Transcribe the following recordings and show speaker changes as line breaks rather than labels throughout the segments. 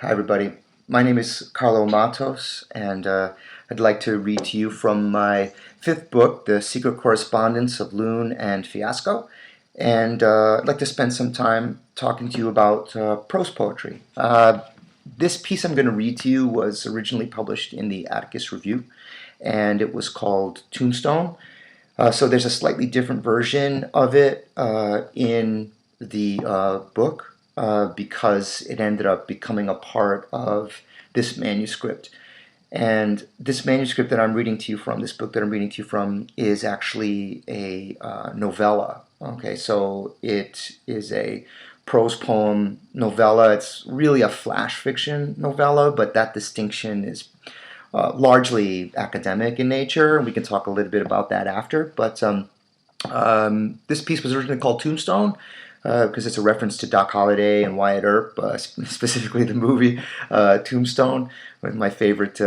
Hi, everybody. My name is Carlo Matos, and I'd like to read to you from my fifth book, The Secret Correspondence of Loon and Fiasco. And I'd like to spend some time talking to you about prose poetry. This piece I'm going to read to you was originally published in the Atticus Review, and it was called Tombstone. So there's a slightly different version of it in the book because it ended up becoming a part of this manuscript. And this manuscript that I'm reading to you from, this book that I'm reading to you from, is actually a novella. Okay, so it is a prose poem novella. It's really a flash fiction novella, but that distinction is largely academic in nature. We can talk a little bit about that after. But this piece was originally called Tombstone because it's a reference to Doc Holliday and Wyatt Earp, specifically the movie Tombstone, one of my favorite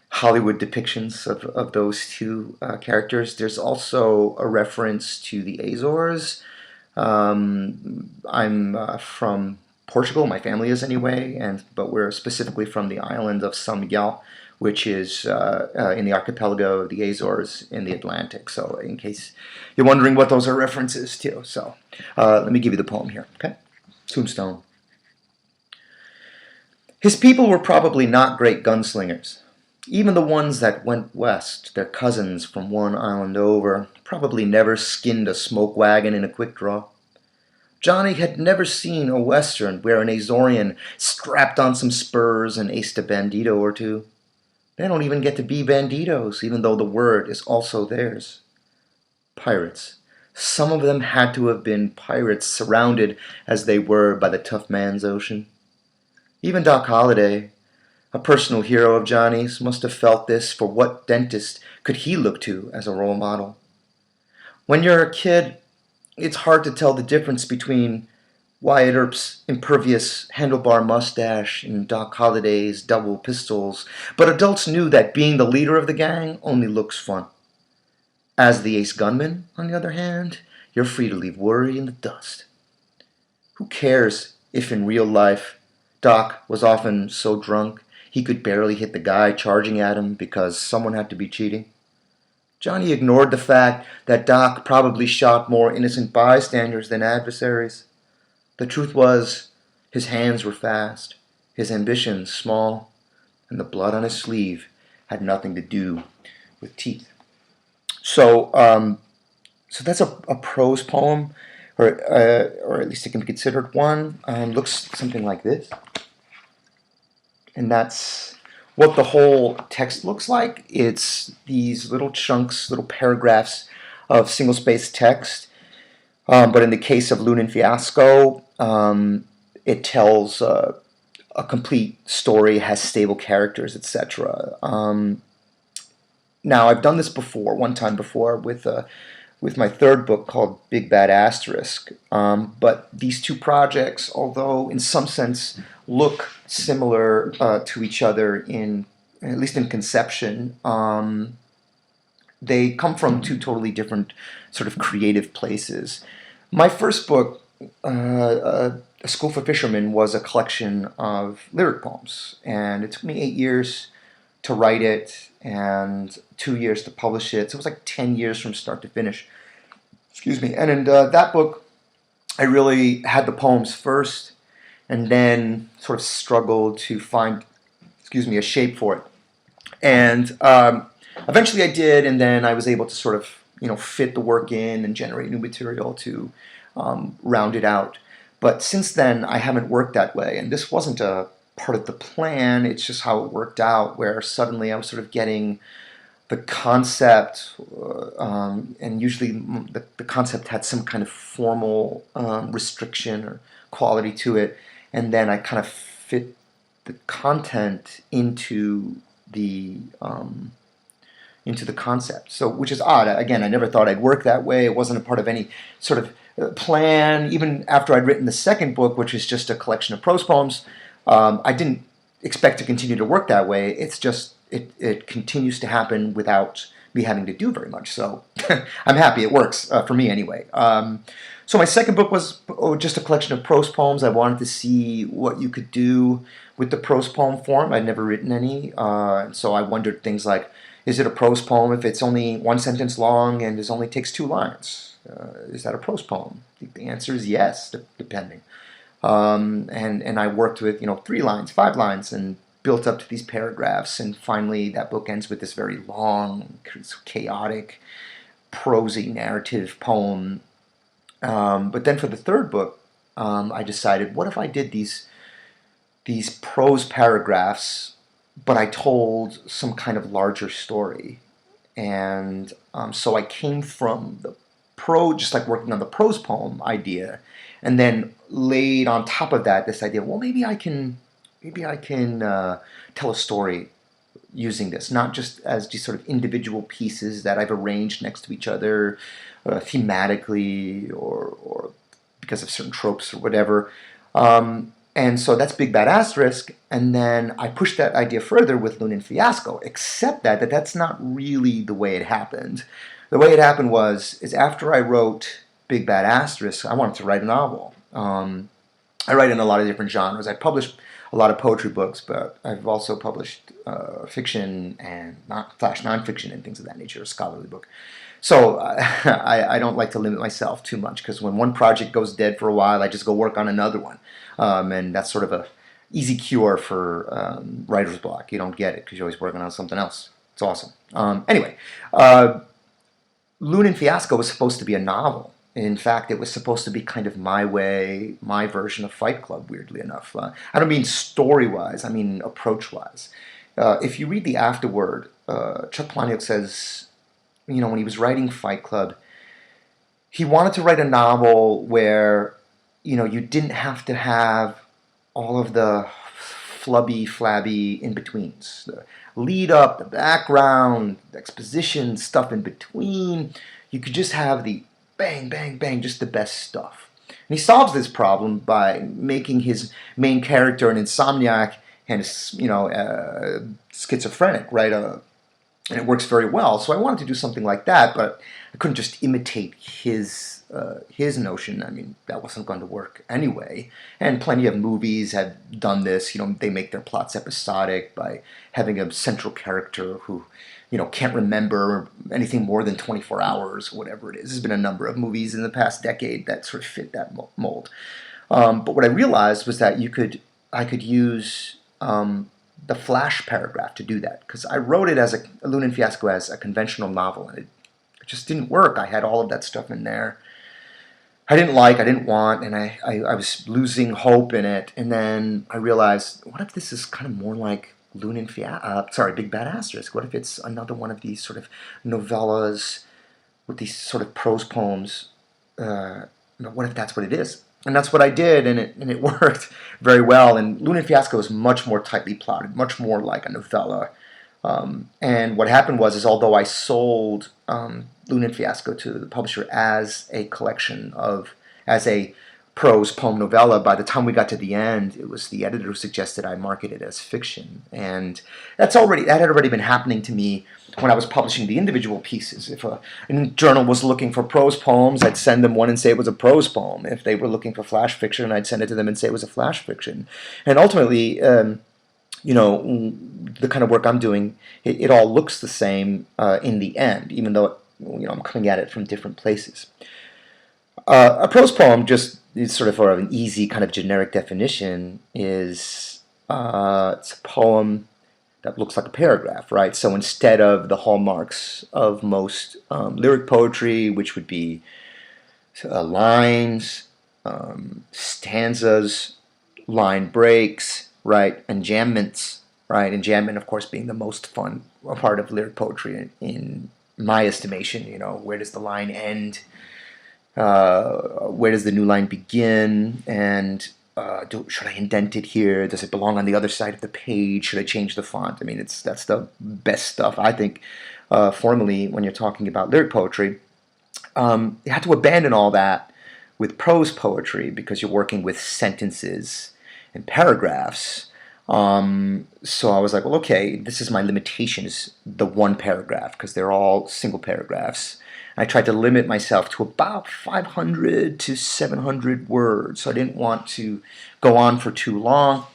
Hollywood depictions of those two characters. There's also a reference to the Azores. I'm from Portugal, my family is anyway, but we're specifically from the island of San Miguel, which is in the archipelago of the Azores in the Atlantic. So in case you're wondering what those are references to. So let me give you the poem here, okay? Tombstone. His people were probably not great gunslingers. Even the ones that went west, their cousins from one island over, probably never skinned a smoke wagon in a quick draw. Johnny had never seen a western where an Azorian strapped on some spurs and aced a bandito or two. They don't even get to be banditos, even though the word is also theirs. Pirates. Some of them had to have been pirates, surrounded as they were by the tough man's ocean. Even Doc Holliday, a personal hero of Johnny's, must have felt this, for what dentist could he look to as a role model? When you're a kid, it's hard to tell the difference between Wyatt Earp's impervious handlebar mustache and Doc Holliday's double pistols, but adults knew that being the leader of the gang only looks fun. As the ace gunman, on the other hand, you're free to leave worry in the dust. Who cares if in real life Doc was often so drunk he could barely hit the guy charging at him because someone had to be cheating? Johnny ignored the fact that Doc probably shot more innocent bystanders than adversaries. The truth was, his hands were fast, his ambitions small, and the blood on his sleeve had nothing to do with teeth. So that's a prose poem, or at least it can be considered one. Looks something like this, and that's what the whole text looks like. It's these little chunks, little paragraphs of single-spaced text. But in the case of Loon and Fiasco, it tells a complete story, has stable characters, etc. Now, I've done this before, one time before, with my third book called Big Bad Asterisk. But these two projects, although in some sense look similar to each other at least in conception, they come from two totally different sort of creative places. My first book, A School for Fishermen, was a collection of lyric poems, and it took me 8 years to write it and 2 years to publish it. So it was like 10 years from start to finish. Excuse me. And in that book, I really had the poems first, and then sort of struggled to find, a shape for it. And eventually I did, and then I was able to sort of, fit the work in and generate new material to round it out. But since then, I haven't worked that way, and this wasn't a part of the plan. It's just how it worked out, where suddenly I was sort of getting the concept, and usually the concept had some kind of formal restriction or quality to it, and then I kind of fit the content into the concept. So, which is odd. Again, I never thought I'd work that way. It wasn't a part of any sort of plan. Even after I'd written the second book, which is just a collection of prose poems, I didn't expect to continue to work that way. It's just it continues to happen without me having to do very much. So I'm happy it works for me anyway. So my second book was just a collection of prose poems. I wanted to see what you could do with the prose poem form. I'd never written any, so I wondered things like, is it a prose poem if it's only one sentence long and it only takes 2 lines? Is that a prose poem? The answer is yes, depending. And I worked with 3 lines, 5 lines, and built up to these paragraphs. And finally, that book ends with this very long, chaotic, prosy narrative poem. But then for the third book, I decided, what if I did these prose paragraphs, but I told some kind of larger story? And so I came from the prose, just like working on the prose poem idea, and then laid on top of that this idea, well, maybe I can tell a story using this, not just as just sort of individual pieces that I've arranged next to each other thematically or because of certain tropes or whatever. And so that's Big Bad Asterisk, and then I pushed that idea further with Lunan Fiasco, except that that's not really the way it happened. The way it happened is after I wrote Big Bad Asterisk, I wanted to write a novel. I write in a lot of different genres. I published a lot of poetry books, but I've also published fiction and nonfiction and things of that nature, a scholarly book. So I don't like to limit myself too much, because when one project goes dead for a while, I just go work on another one. And that's sort of a easy cure for writer's block. You don't get it because you're always working on something else. It's awesome. Anyway, Lunan Fiasco was supposed to be a novel. In fact, it was supposed to be kind of my version of Fight Club, weirdly enough. I don't mean story-wise, I mean approach-wise. If you read the afterword, Chuck Palahniuk says, when he was writing Fight Club, he wanted to write a novel where, you didn't have to have all of the flabby in-betweens. The lead up, the background, the exposition, stuff in between. You could just have the bang, bang, bang, just the best stuff. And he solves this problem by making his main character an insomniac and schizophrenic, right? And it works very well. So I wanted to do something like that, but I couldn't just imitate his notion. I mean, that wasn't going to work anyway. And plenty of movies have done this. They make their plots episodic by having a central character who, can't remember anything more than 24 hours, whatever it is. There's been a number of movies in the past decade that sort of fit that mold. But what I realized was that I could use the flash paragraph to do that, because I wrote it as a Lunan Fiasco as a conventional novel, and it just didn't work. I had all of that stuff in there I didn't want, and I was losing hope in it. And then I realized, what if this is kind of more like Big Bad Asterisk? What if it's another one of these sort of novellas with these sort of prose poems? What if that's what it is? And that's what I did, and it worked very well. And Lunan Fiasco is much more tightly plotted, much more like a novella. And what happened is although I sold Lunan Fiasco to the publisher as a prose poem novella, by the time we got to the end, it was the editor who suggested I market it as fiction. And that had already been happening to me when I was publishing the individual pieces. If a journal was looking for prose poems, I'd send them one and say it was a prose poem. If they were looking for flash fiction, I'd send it to them and say it was a flash fiction. And ultimately, the kind of work I'm doing, it all looks the same in the end, even though I'm coming at it from different places. A prose poem, just is sort of for an easy kind of generic definition, is it's a poem that looks like a paragraph, right? So instead of the hallmarks of most lyric poetry, which would be lines, stanzas, line breaks, right, enjambments, right? Enjambment, of course, being the most fun part of lyric poetry in my estimation. Where does the line end? Where does the new line begin? And should I indent it here? Does it belong on the other side of the page? Should I change the font? I mean, that's the best stuff, I think, formally, when you're talking about lyric poetry. You have to abandon all that with prose poetry, because you're working with sentences and paragraphs. So I was like, well, okay, this is my limitation, is the one paragraph, because they're all single paragraphs. I tried to limit myself to about 500 to 700 words. So I didn't want to go on for too long.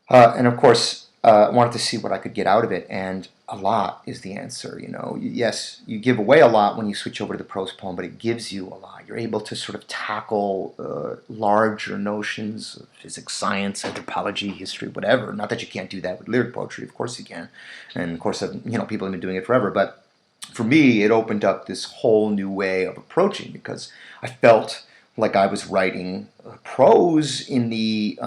And of course, I wanted to see what I could get out of it, and a lot is the answer. Yes, you give away a lot when you switch over to the prose poem, but it gives you a lot. You're able to sort of tackle larger notions of physics, science, anthropology, history, whatever. Not that you can't do that with lyric poetry, of course you can, and of course, people have been doing it forever. But for me, it opened up this whole new way of approaching, because I felt like I was writing prose in the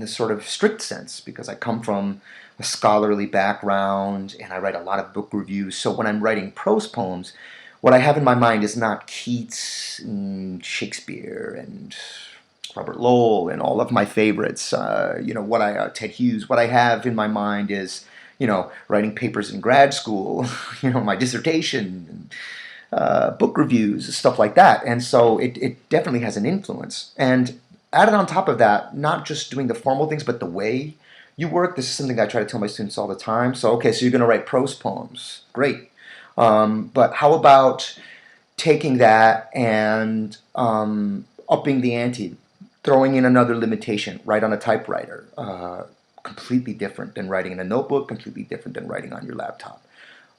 sort of strict sense, because I come from a scholarly background and I write a lot of book reviews. So when I'm writing prose poems, what I have in my mind is not Keats and Shakespeare and Robert Lowell and all of my favorites. Ted Hughes. What I have in my mind is, writing papers in grad school, my dissertation, book reviews, stuff like that. And so it definitely has an influence. And added on top of that, not just doing the formal things, but the way you work. This is something I try to tell my students all the time. So, okay, so you're going to write prose poems. Great. But how about taking that and upping the ante, throwing in another limitation, write on a typewriter. Completely different than writing in a notebook, completely different than writing on your laptop.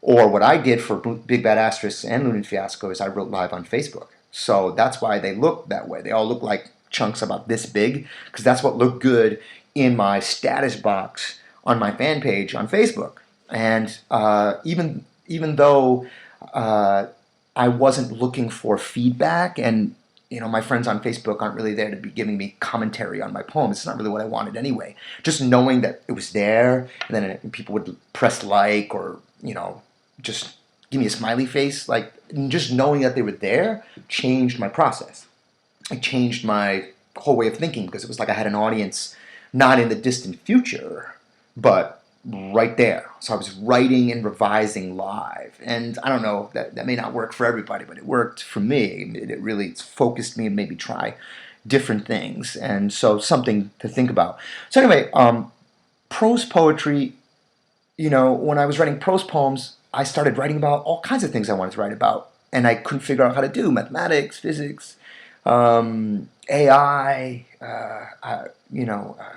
Or what I did for Big Bad Asterisks and Lunar Fiasco is I wrote live on Facebook. So that's why they look that way. They all look like chunks about this big, because that's what looked good in my status box on my fan page on Facebook. And even though I wasn't looking for feedback, and my friends on Facebook aren't really there to be giving me commentary on my poem. It's not really what I wanted anyway. Just knowing that it was there, and then people would press like, or just give me a smiley face, like, just knowing that they were there changed my process. It changed my whole way of thinking, because it was like I had an audience not in the distant future, but right there. So I was writing and revising live. And I don't know, that may not work for everybody, but it worked for me. It really focused me and made me try different things. And so something to think about. So anyway, prose poetry, when I was writing prose poems, I started writing about all kinds of things I wanted to write about. And I couldn't figure out how to do mathematics, physics, AI,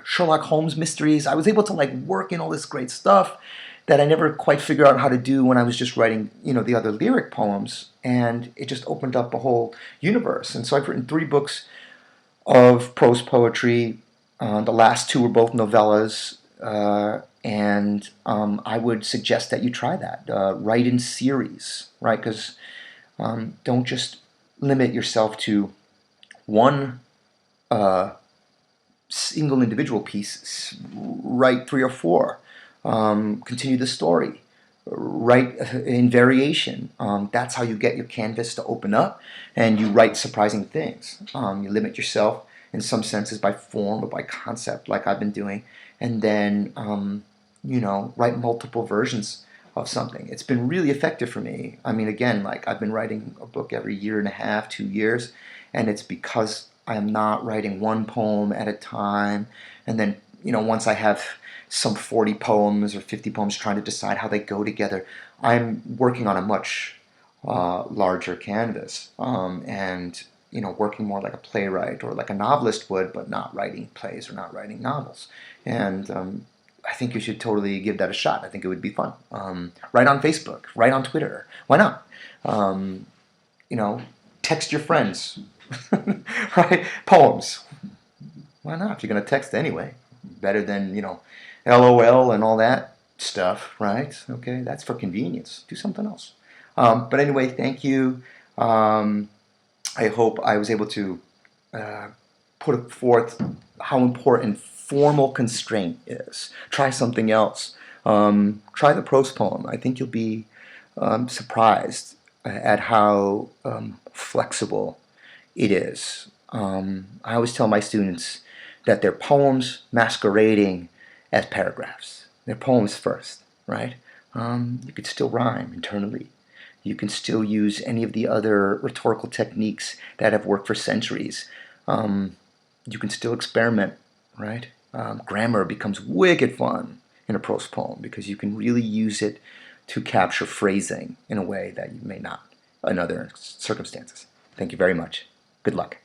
Sherlock Holmes mysteries. I was able to work in all this great stuff that I never quite figured out how to do when I was just writing, the other lyric poems, and it just opened up a whole universe. And so I've written 3 books of prose poetry. The last 2 were both novellas, and I would suggest that you try that. Write in series, right? Because don't just limit yourself to one single individual piece. Write 3 or 4. Continue the story. Write in variation. That's how you get your canvas to open up, and you write surprising things. You limit yourself in some senses by form or by concept, like I've been doing, and then write multiple versions of something. It's been really effective for me. I mean, again, I've been writing a book every year and a half, 2 years, and it's because I am not writing one poem at a time, and then once I have some 40 poems or 50 poems, trying to decide how they go together, I'm working on a much larger canvas, and working more like a playwright or like a novelist would, but not writing plays or not writing novels. And I think you should totally give that a shot. I think it would be fun. Write on Facebook, write on Twitter. Why not? Text your friends. Right? Poems. Why not? If you're going to text anyway. Better than, LOL and all that stuff, right? Okay, that's for convenience. Do something else. But anyway, thank you. I hope I was able to put forth how important formal constraint is. Try something else. Try the prose poem. I think you'll be surprised at how flexible it is. I always tell my students that they're poems masquerading as paragraphs. They're poems first, right? You could still rhyme internally. You can still use any of the other rhetorical techniques that have worked for centuries. You can still experiment, right? Grammar becomes wicked fun in a prose poem because you can really use it to capture phrasing in a way that you may not in other circumstances. Thank you very much. Good luck.